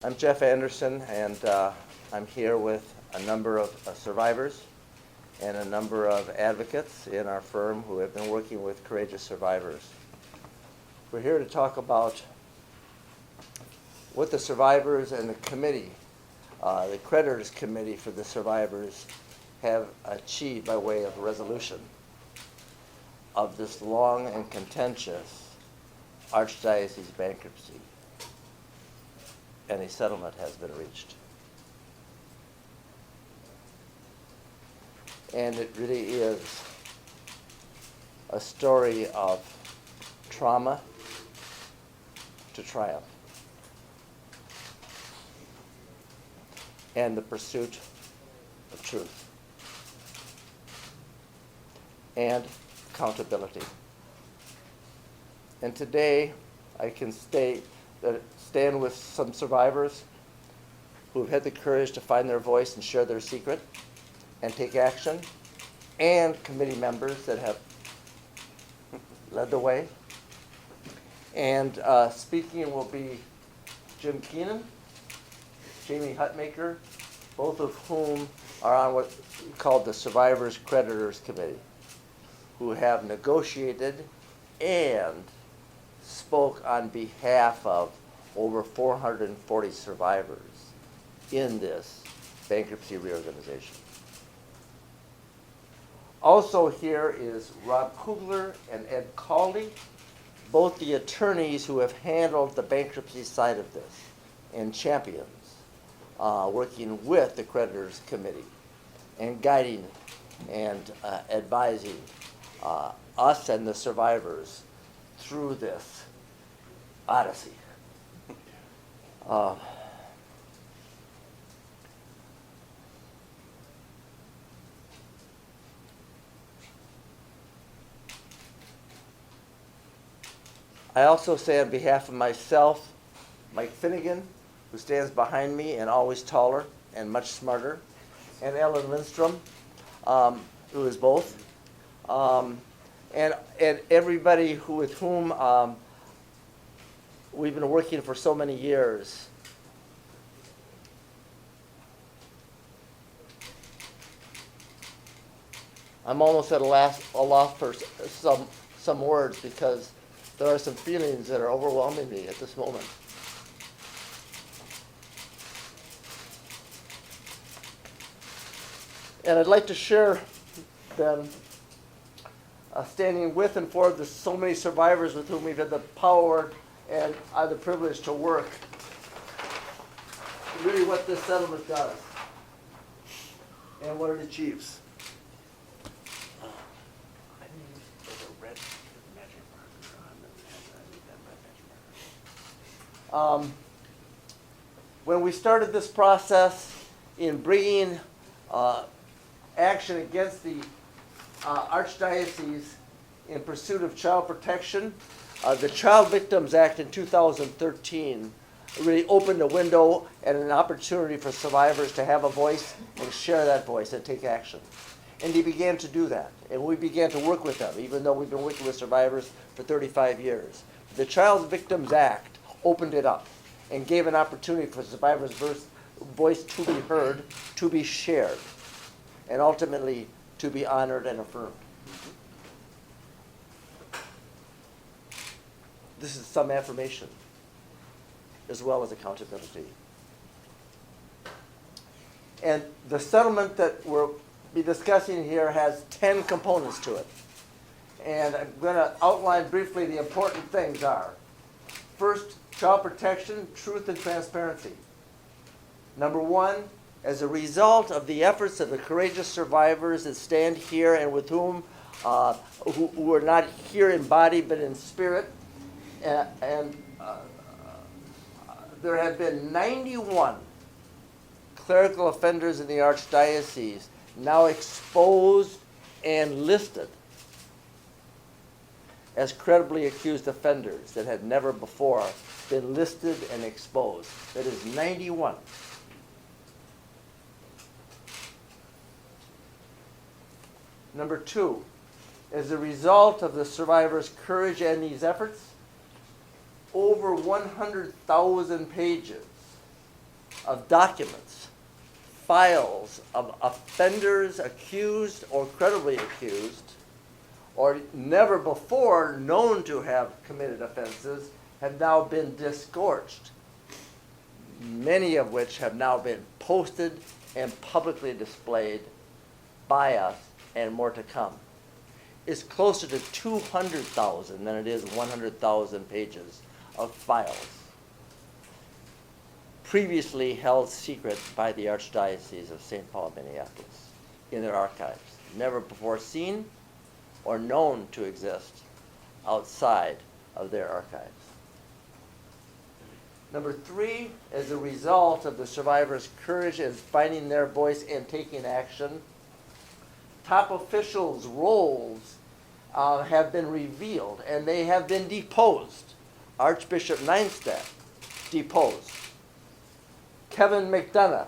I'm Jeff Anderson, and I'm here with a number of survivors and a number of advocates in our firm who have been working with courageous survivors. We're here to talk about what the survivors and the committee, the creditors committee for the survivors, have achieved by way of resolution of this long and contentious Archdiocese bankruptcy. And a settlement has been reached. And it really is a story of trauma to triumph and the pursuit of truth and accountability. And today I can stand with some survivors who have had the courage to find their voice and share their secret and take action, and committee members that have led the way. And speaking will be Jim Keenan, Jamie Heutmaker, both of whom are on what we call the Survivors Creditors Committee, who have negotiated and spoke on behalf of over 440 survivors in this bankruptcy reorganization. Also here is Rob Kugler and Ed Caldy, both the attorneys who have handled the bankruptcy side of this and champions, working with the creditors committee and guiding and advising us and the survivors through this odyssey. I also say on behalf of myself, Mike Finnegan, who stands behind me and always taller and much smarter, and Ellen Lindstrom, who is both, and everybody with whom we've been working for so many years. I'm almost at a loss for some words because there are some feelings that are overwhelming me at this moment. And I'd like to share then, standing with and for so many survivors with whom we've had the power and the privilege to work, really what this settlement does and what it achieves. When we started this process in bringing action against the Archdiocese in pursuit of child protection, the Child Victims Act in 2013 really opened a window and an opportunity for survivors to have a voice and share that voice and take action. And they began to do that. And we began to work with them, even though we've been working with survivors for 35 years. The Child Victims Act opened it up and gave an opportunity for survivors' voice to be heard, to be shared, and ultimately to be honored and affirmed. This is some affirmation as well as accountability. And the settlement that we'll be discussing here has 10 components to it. And I'm going to outline briefly the important things are. First, child protection, truth, and transparency. Number one, as a result of the efforts of the courageous survivors that stand here and with whom, who are not here in body but in spirit, and there have been 91 clerical offenders in the Archdiocese now exposed and listed as credibly accused offenders that had never before been listed and exposed. That is 91. Number two, as a result of the survivors' courage and these efforts, over 100,000 pages of documents, files of offenders accused or credibly accused, or never before known to have committed offenses, have now been disgorged, many of which have now been posted and publicly displayed by us, and more to come. It's closer to 200,000 than it is 100,000 pages of files previously held secret by the Archdiocese of St. Paul, Minneapolis in their archives, never before seen or known to exist outside of their archives. Number 3, as a result of the survivors' courage in finding their voice and taking action, top officials' roles have been revealed and they have been deposed. Archbishop Neinstadt, deposed. Kevin McDonough,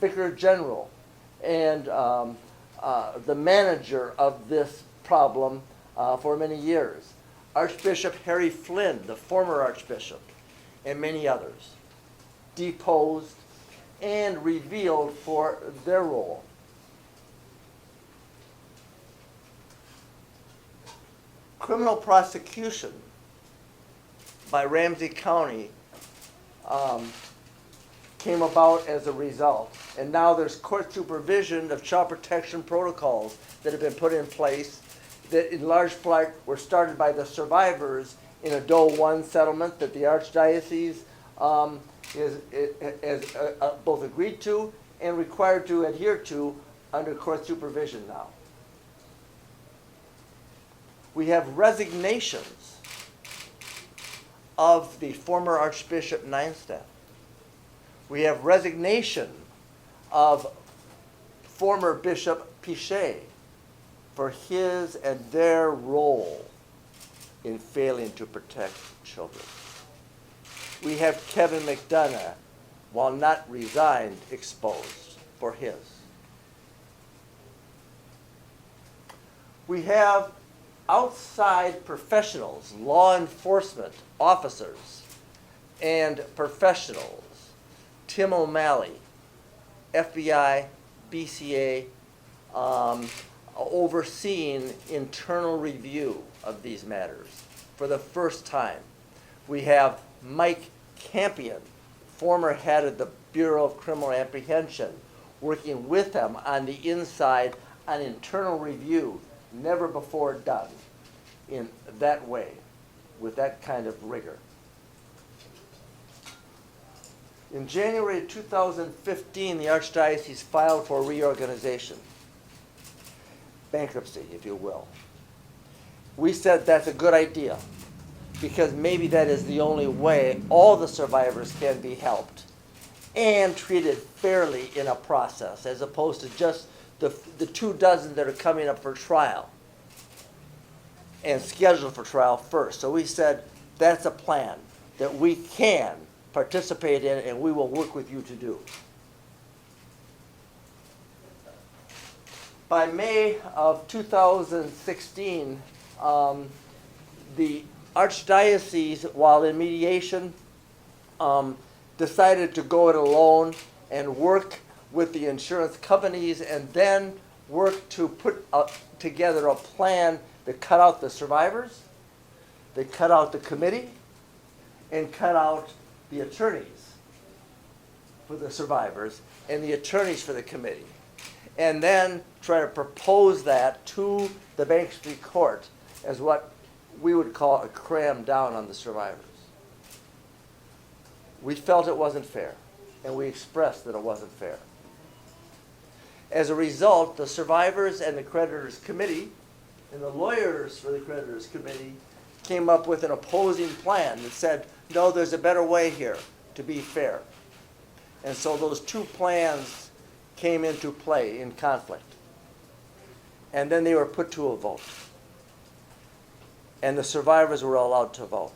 Vicar General, and the manager of this problem for many years. Archbishop Harry Flynn, the former Archbishop, and many others, deposed and revealed for their role. Criminal prosecution by Ramsey County came about as a result. And now there's court supervision of child protection protocols that have been put in place that in large part were started by the survivors in a Doe 1 settlement that the Archdiocese is both agreed to and required to adhere to under court supervision now. We have resignations of the former Archbishop Neinstadt. We have resignation of former Bishop Pichet for his and their role in failing to protect children. We have Kevin McDonough, while not resigned, exposed for his. We have outside professionals, law enforcement officers and professionals, Tim O'Malley, FBI, BCA, overseeing internal review of these matters for the first time. We have Mike Campion, former head of the Bureau of Criminal Apprehension, working with them on the inside on internal review, never before done in that way, with that kind of rigor. In January 2015, the Archdiocese filed for reorganization, bankruptcy, if you will. We said that's a good idea because maybe that is the only way all the survivors can be helped and treated fairly in a process, as opposed to just the 24 that are coming up for trial and scheduled for trial first. So we said that's a plan that we can participate in and we will work with you to do. By May of 2016, the Archdiocese, while in mediation, decided to go it alone and work with the insurance companies and then work to put together a plan that cut out the survivors, they cut out the committee, and cut out the attorneys for the survivors and the attorneys for the committee. And then try to propose that to the Bankruptcy Court as what we would call a cram down on the survivors. We felt it wasn't fair, and we expressed that it wasn't fair. As a result, the survivors and the creditors committee and the lawyers for the creditors committee came up with an opposing plan that said, no, there's a better way here to be fair. And so those two plans came into play in conflict. And then they were put to a vote. And the survivors were allowed to vote.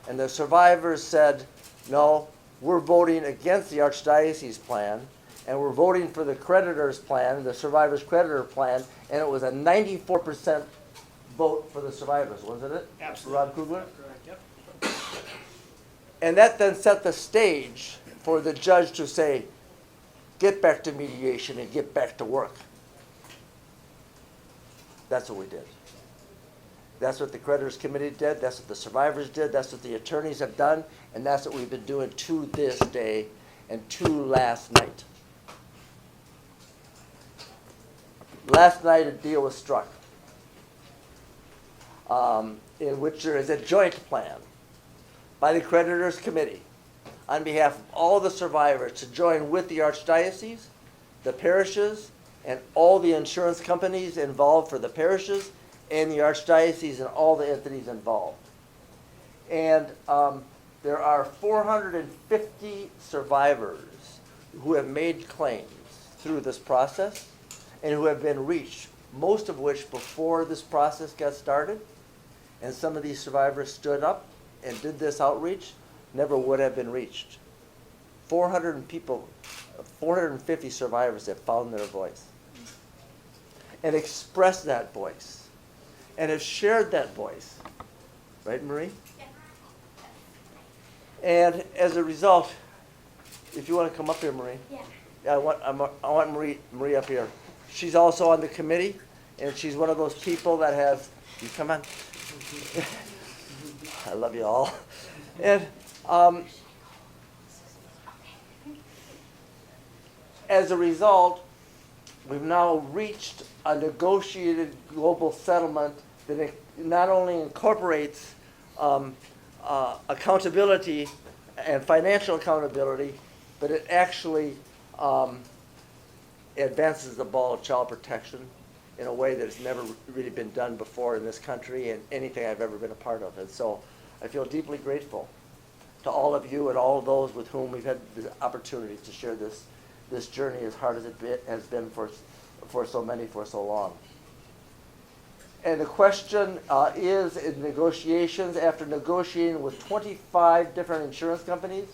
And the survivors said, no, we're voting against the Archdiocese plan, and we're voting for the creditors plan, the survivors creditor plan, and it was a 94% vote for the survivors, wasn't it? Absolutely. Rod Kugler? Correct, yep. And that then set the stage for the judge to say, get back to mediation and get back to work. That's what we did. That's what the creditors committee did. That's what the survivors did. That's what the attorneys have done. And that's what we've been doing to this day and to last night. Last night a deal was struck in which there is a joint plan by the creditors committee on behalf of all the survivors to join with the Archdiocese, the parishes, and all the insurance companies involved for the parishes and the Archdiocese and all the entities involved. And there are 450 survivors who have made claims through this process and who have been reached, most of which before this process got started. And some of these survivors stood up and did this outreach, never would have been reached. 450 survivors have found their voice and expressed that voice and have shared that voice. Right, Marie? Yeah. And as a result, if you want to come up here, Marie. Yeah. I want Marie up here. She's also on the committee, and she's one of those people that has, you come on. I love you all. And as a result, we've now reached a negotiated global settlement that not only incorporates accountability and financial accountability, but it actually advances the ball of child protection in a way that has never really been done before in this country and anything I've ever been a part of. And so I feel deeply grateful to all of you and all of those with whom we've had the opportunity to share this journey as hard as it has been for so many for so long. And the question is, in negotiations, after negotiating with 25 different insurance companies,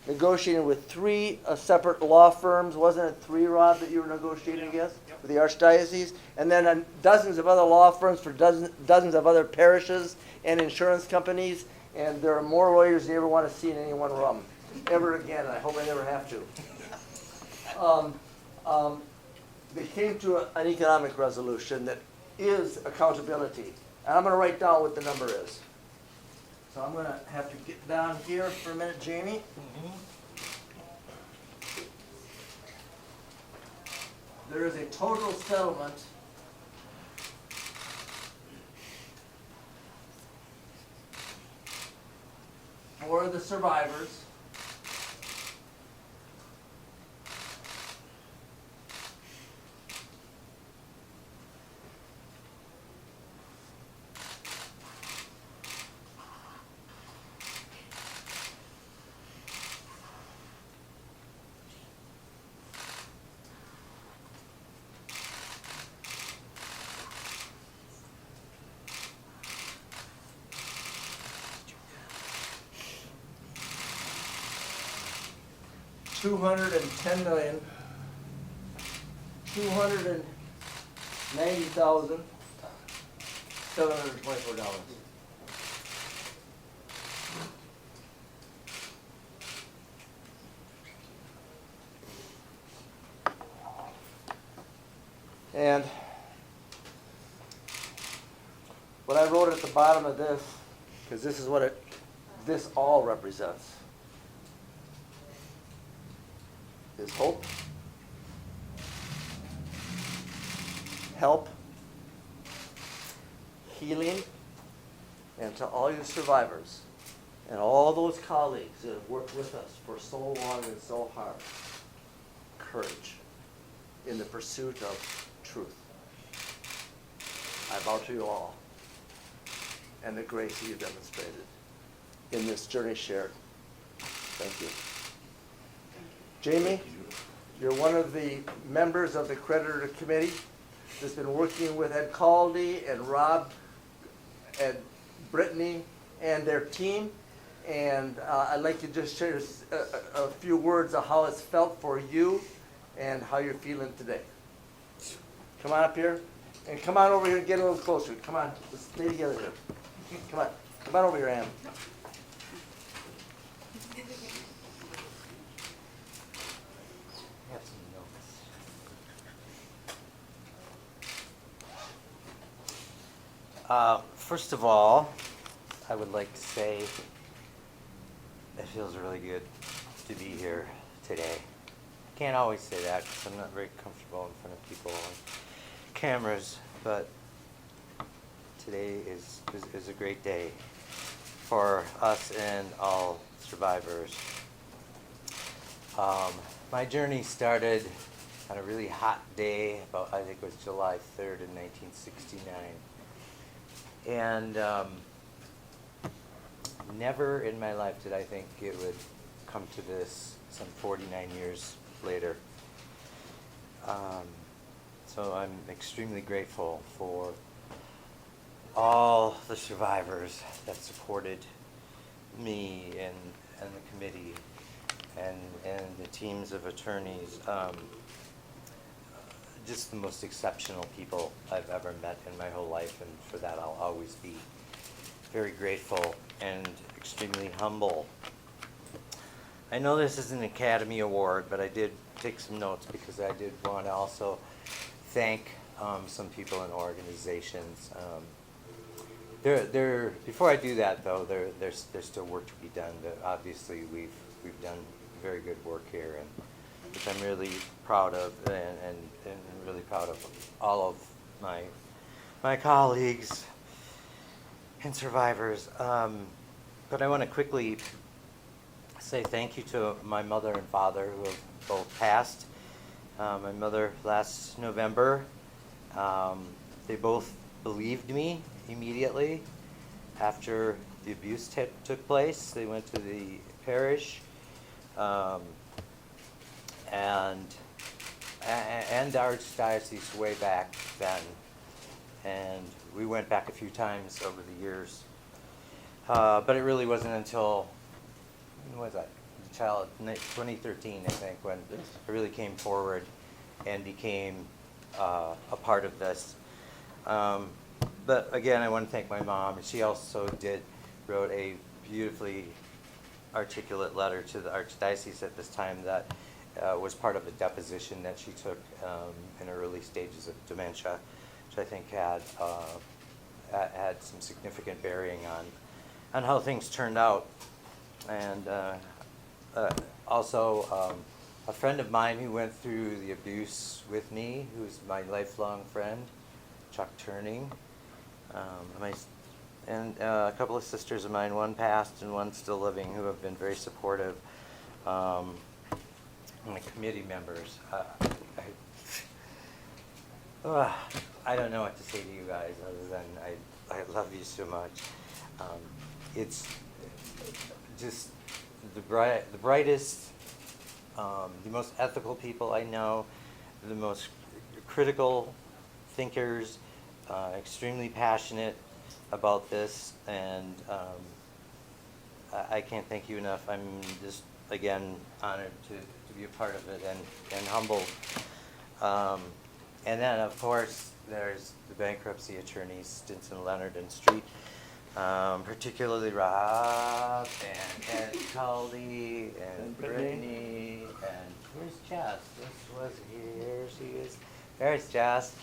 negotiating with 3 separate law firms, wasn't it 3, Rob, that you were negotiating against? Yep. With the Archdiocese, and then dozens of other law firms for dozens of other parishes and insurance companies, and there are more lawyers than you ever want to see in any one room, ever again. I hope I never have to. They came to an economic resolution that is accountability, and I'm going to write down what the number is. So I'm going to have to get down here for a minute, Jamie. There is a total settlement for the survivors $210,290,724. And what I wrote at the bottom of this, because this is what this all represents, is hope, help, healing, and to all you survivors and all those colleagues that have worked with us for so long and so hard, courage in the pursuit of truth. I vow to you all and the grace that you've demonstrated in this journey shared. Thank you. Jamie, you're one of the members of the creditor committee that's been working with Ed Caldy and Rob and Brittany and their team. And I'd like to just share a few words of how it's felt for you and how you're feeling today. Come on up here. And come on over here and get a little closer. Come on. Let's stay together here. Come on. Come on over here, Ann. First of all, I would like to say it feels really good to be here today. I can't always say that because I'm not very comfortable in front of people on cameras, but today is a great day for us and all survivors. My journey started on a really hot day, about I think it was July 3rd in 1969. And never in my life did I think it would come to this some 49 years later. So I'm extremely grateful for all the survivors that supported me and the committee and the teams of attorneys. Just the most exceptional people I've ever met in my whole life, and for that I'll always be very grateful and extremely humble. I know this is an Academy Award, but I did take some notes because I did want to also thank some people and organizations. Before I do that, though, there's still work to be done. Obviously, we've done very good work here, and which I'm really proud of, and really proud of all of my colleagues and survivors. But I want to quickly say thank you to my mother and father who have both passed. My mother last November. They both believed me immediately after the abuse took place. They went to the parish and the Archdiocese way back then, and we went back a few times over the years. But it really wasn't until, when was that? 2013, I think, when I really came forward and became a part of this. But again, I want to thank my mom. She also wrote a beautifully articulate letter to the Archdiocese at this time that was part of a deposition that she took in early stages of dementia, which I think had some significant bearing on how things turned out. And also a friend of mine who went through the abuse with me, who's my lifelong friend, Chuck Turning, and a couple of sisters of mine, one passed and one still living, who have been very supportive. And the committee members. I don't know what to say to you guys other than I love you so much. It's just the brightest, the most ethical people I know, the most critical thinkers, extremely passionate about this, and I can't thank you enough. I'm just, again, honored to be a part of it and humbled. And then, of course, there's the bankruptcy attorneys, Stinson, Leonard, and Street, particularly Rob and Cully and Brittany, and where's Jess? Here she is. There's Jess.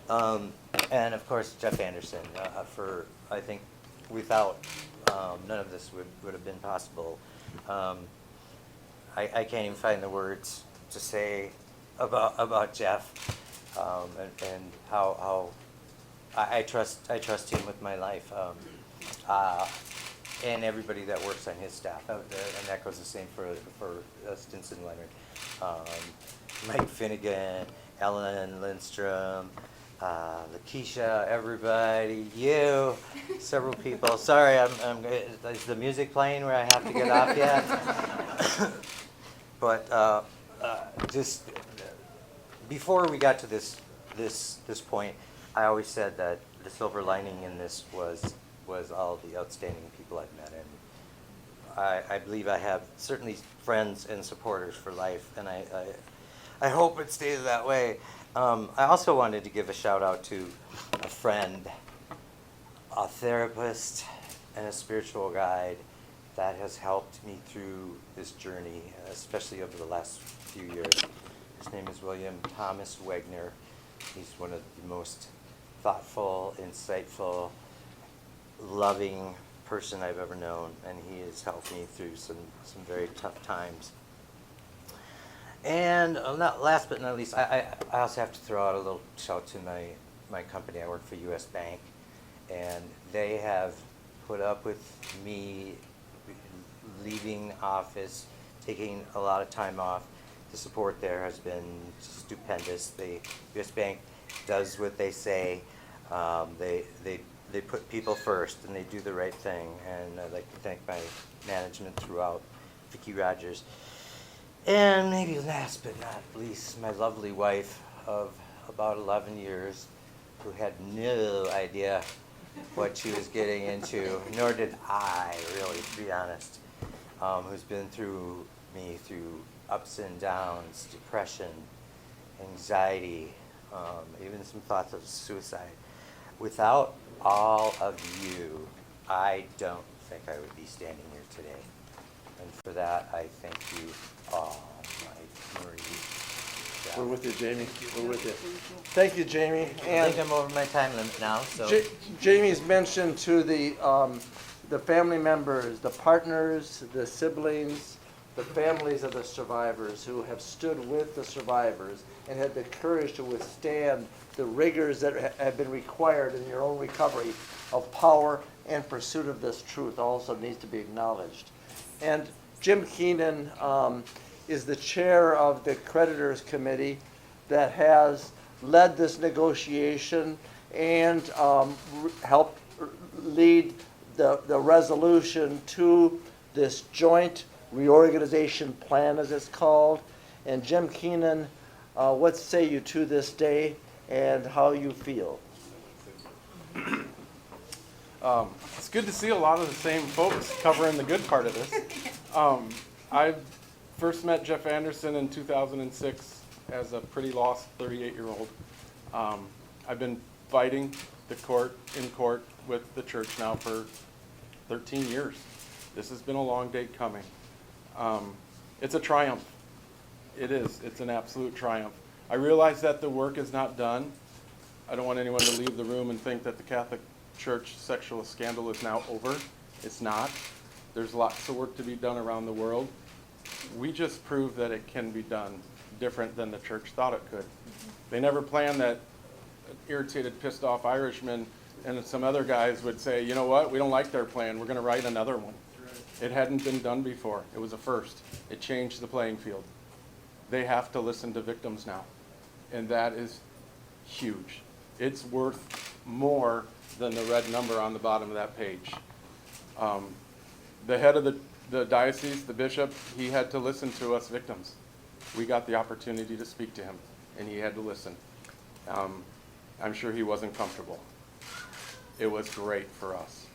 And of course, Jeff Anderson, for, I think, without none of this would have been possible. I can't even find the words to say about Jeff, and how I trust him with my life, and everybody that works on his staff out there, and that goes the same for Stinson Leonard, Mike Finnegan, Ellen Lindstrom, Lakeisha, everybody, you, several people. Sorry, is the music playing where I have to get off yet? But just before we got to this point, I always said that the silver lining in this was all the outstanding people I've met, and I believe I have certainly friends and supporters for life, and I hope it stays that way. I also wanted to give a shout out to a friend, a therapist, and a spiritual guide that has helped me through this journey, especially over the last few years. His name is William Thomas Wegner. He's one of the most thoughtful, insightful, loving person I've ever known, and he has helped me through some very tough times. And not last but not least, I also have to throw out a little shout to my company. I work for U.S. Bank, and they have put up with me leaving office, taking a lot of time off. The support there has been stupendous. The U.S. Bank does what they say. They put people first, and they do the right thing. And I'd like to thank my management throughout, Vicki Rogers. And maybe last but not least, my lovely wife of about 11 years, who had no idea what she was getting into, nor did I, really, to be honest, who's been through ups and downs, depression, anxiety, even some thoughts of suicide. Without all of you, I don't think I would be standing here today. And for that, I thank you all, my Marie. Jeff. We're with you, Jamie. We're with you. Thank you, Jamie. I And think I'm over my time limit now, so. Jamie's mentioned to the family members, the partners, the siblings, the families of the survivors who have stood with the survivors and had the courage to withstand the rigors that have been required in your own recovery of power and pursuit of this truth also needs to be acknowledged. And Jim Keenan is the chair of the creditors committee that has led this negotiation and helped lead the resolution to this joint reorganization plan, as it's called. And Jim Keenan, what say you to this day and how you feel? It's good to see a lot of the same folks covering the good part of this. I first met Jeff Anderson in 2006 as a pretty lost 38-year-old. I've been fighting in court with the church now for 13 years. This has been a long day coming. It's a triumph. It is. It's an absolute triumph. I realize that the work is not done. I don't want anyone to leave the room and think that the Catholic Church sexual scandal is now over. It's not. There's lots of work to be done around the world. We just proved that it can be done different than the church thought it could. They never planned that irritated, pissed off Irishman and some other guys would say, you know what, we don't like their plan, we're going to write another one. It hadn't been done before. It was a first. It changed the playing field. They have to listen to victims now, and that is huge. It's worth more than the red number on the bottom of that page. The head of the diocese, the bishop, he had to listen to us victims. We got the opportunity to speak to him, and he had to listen. I'm sure he wasn't comfortable. It was great for us.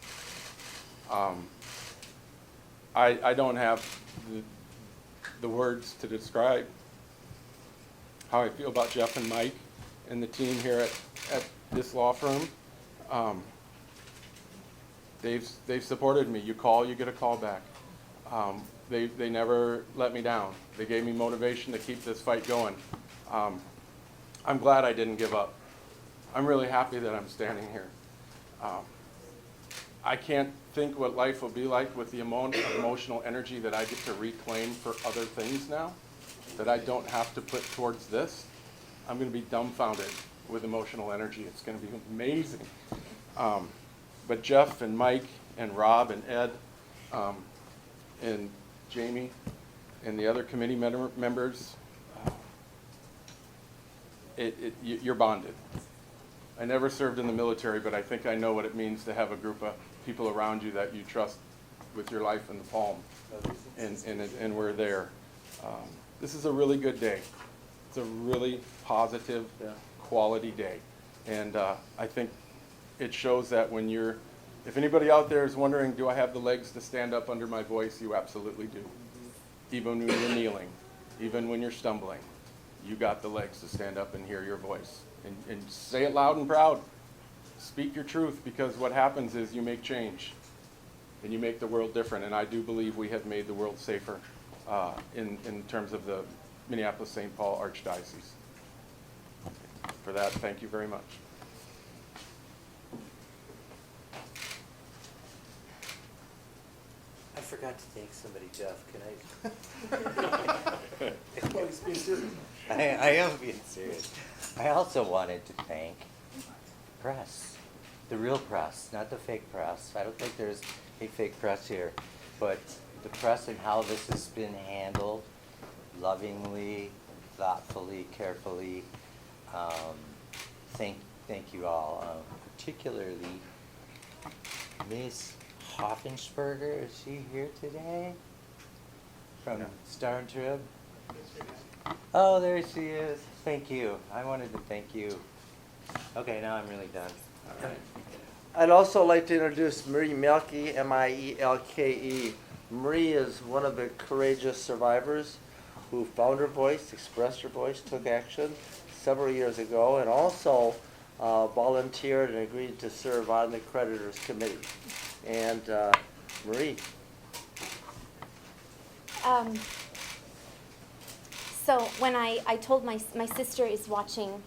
I don't have the words to describe how I feel about Jeff and Mike and the team here at this law firm. They've supported me. You call, you get a call back. They never let me down. They gave me motivation to keep this fight going. I'm glad I didn't give up. I'm really happy that I'm standing here. I can't think what life will be like with the emotional energy that I get to reclaim for other things now, that I don't have to put towards this. I'm going to be dumbfounded with emotional energy. It's going to be amazing. But Jeff and Mike and Rob and Ed and Jamie and the other committee members, you're bonded. I never served in the military, but I think I know what it means to have a group of people around you that you trust with your life in the palm, and we're there. This is a really good day. It's a really positive, quality day, and I think it shows that when if anybody out there is wondering, do I have the legs to stand up under my voice, you absolutely do. Even when you're kneeling, even when you're stumbling, you got the legs to stand up and hear your voice. And say it loud and proud. Speak your truth, because what happens is you make change and you make the world different. And I do believe we have made the world safer in terms of the Minneapolis-St. Paul Archdiocese. For that, thank you very much. forgot to thank somebody, Jeff. Can I? I am being serious. I also wanted to thank press, the real press, not the fake press. I don't think there's a fake press here, but the press and how this has been handled lovingly, thoughtfully, carefully. Thank you all, particularly Miss Hoffensperger. Is she here today? From Star and Trib? Oh, there she is. Thank you. I wanted to thank you. Okay, now I'm really done. All right. I'd also like to introduce Marie Mielke, Mielke. Marie is one of the courageous survivors who found her voice, expressed her voice, took action several years ago, and also volunteered and agreed to serve on the creditors committee. And Marie. So when I told my sister is watching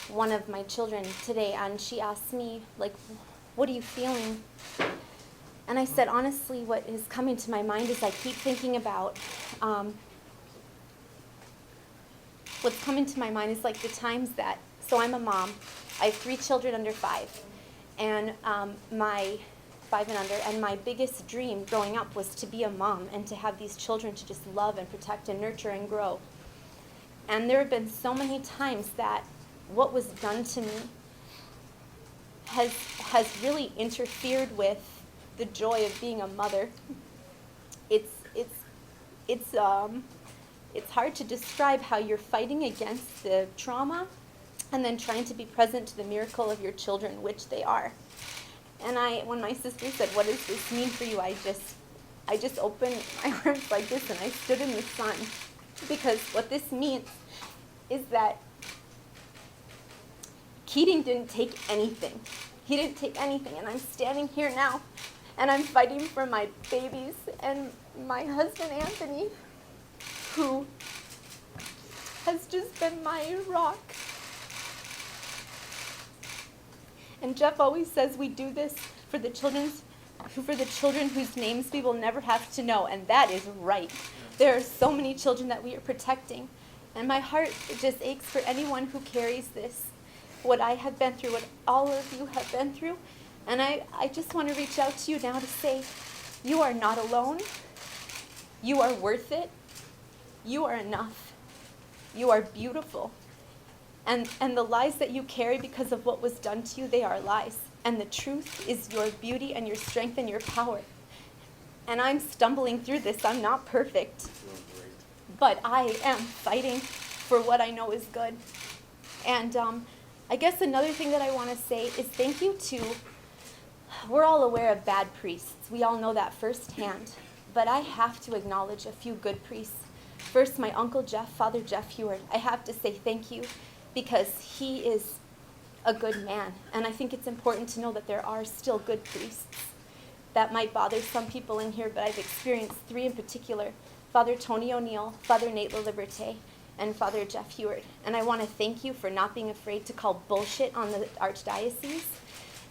one of my children today, and she asked me, like, what are you feeling? And I said, honestly, what is coming to my mind is I keep thinking about, what's coming to my mind is like the times that, so I'm a mom, I have 3 children under 5, and my 5 and under, and my biggest dream growing up was to be a mom and to have these children to just love and protect and nurture and grow. And there have been so many times that what was done to me has really interfered with the joy of being a mother. It's hard to describe how you're fighting against the trauma and then trying to be present to the miracle of your children, which they are. And when my sister said, what does this mean for you? I just opened my arms like this and I stood in the sun. Because what this means is that Keating didn't take anything. He didn't take anything, and I'm standing here now, and I'm fighting for my babies and my husband, Anthony, who has just been my rock. And Jeff always says we do this for the children whose names we will never have to know, and that is right. There are so many children that we are protecting, and my heart just aches for anyone who carries this, what I have been through, what all of you have been through. And I just want to reach out to you now to say, you are not alone. You are worth it. You are enough. You are beautiful. And the lies that you carry because of what was done to you, they are lies. And the truth is your beauty and your strength and your power. And I'm stumbling through this. I'm not perfect. But I am fighting for what I know is good. And I guess another thing that I want to say is thank you to, we're all aware of bad priests. We all know that firsthand. But I have to acknowledge a few good priests. First, my Uncle Jeff, Father Jeff Heward. I have to say thank you because he is a good man. And I think it's important to know that there are still good priests. That might bother some people in here, but I've experienced 3 in particular. Father Tony O'Neill, Father Nate LaLiberte, and Father Jeff Heward. And I want to thank you for not being afraid to call bullshit on the Archdiocese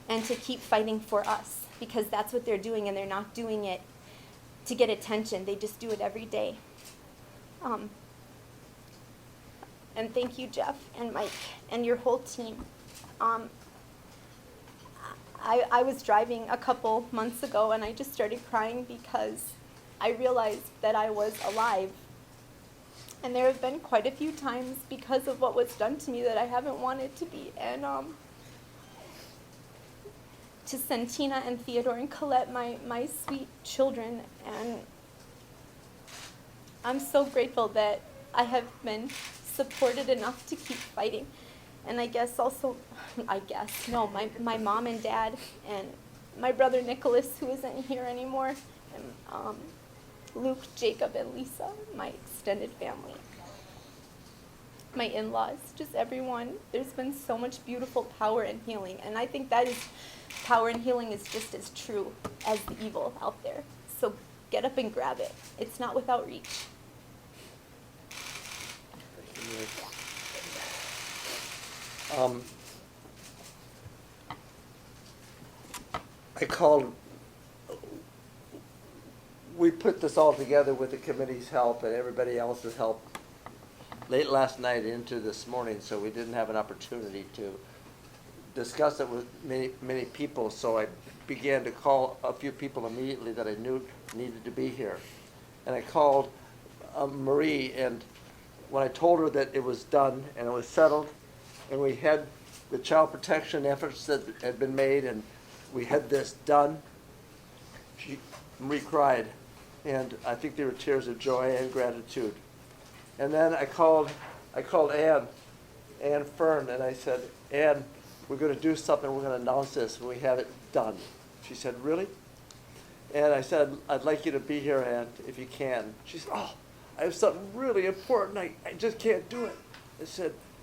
and to keep fighting for us, because that's what they're doing, and they're not doing it to get attention. They just do it every day. And thank you, Jeff and Mike and your whole team. I was driving a couple months ago and I just started crying because I realized that I was alive. And there have been quite a few times because of what was done to me that I haven't wanted to be. And to send Tina and Theodore and Colette, my sweet children, and I'm so grateful that I have been supported enough to keep fighting. And my mom and dad, and my brother Nicholas, who isn't here anymore, and Luke, Jacob, and Lisa, my extended family, my in-laws, just everyone. There's been so much beautiful power and healing, and I think that is power and healing is just as true as the evil out there. So get up and grab it. It's not without reach. I called we put this all together with the committee's help and everybody else's help late last night into this morning, so we didn't have an opportunity to discuss it with many people. So I began to call a few people immediately that I knew needed to be here. And I called Marie, and when I told her that it was done and it was settled, and we had the child protection efforts that had been made, and we had this done, Marie cried, and I think there were tears of joy and gratitude. And then I called Ann Fern, and I said, Ann, we're going to do something, we're going to announce this, and we have it done. She said, really? And I said, I'd like you to be here, Ann, if you can. She said, oh, I have something really important, I just can't do it.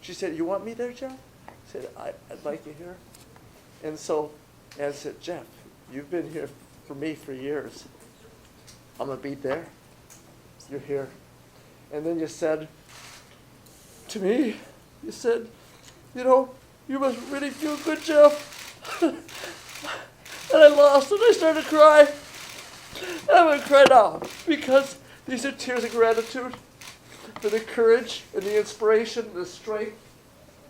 She said, you want me there, Jeff? I said, I'd like you here. And so Ann said, Jeff, you've been here for me for years. I'm going to be there. You're here. And then you said to me, you said, you must really feel good, Jeff. And I lost, and I started to cry. And I'm going to cry now, because these are tears of gratitude for the courage and the inspiration and the strength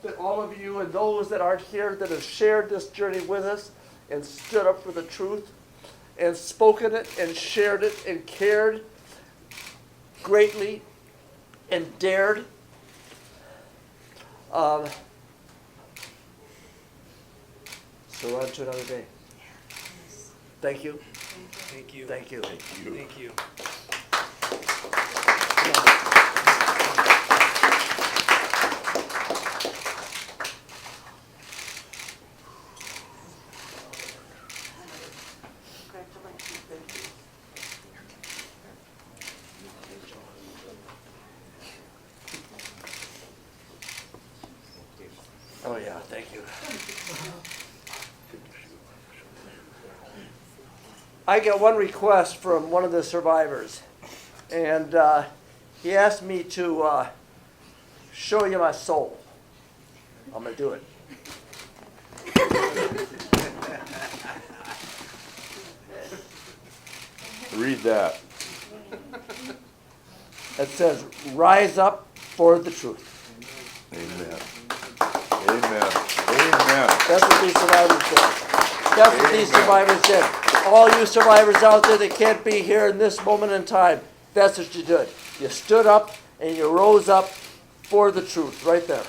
that all of you and those that aren't here that have shared this journey with us and stood up for the truth and spoken it and shared it and cared greatly and dared. So we're on to another day. Thank you. Thank you. Thank you. Thank you. Oh, yeah, thank you. I got one request from one of the survivors, and he asked me to show you my soul. I'm going to do it. Read that. It says, rise up for the truth. Amen. Amen. Amen. That's what these survivors did. That's what these survivors did. All you survivors out there that can't be here in this moment in time, that's what you did. You stood up and you rose up for the truth right there.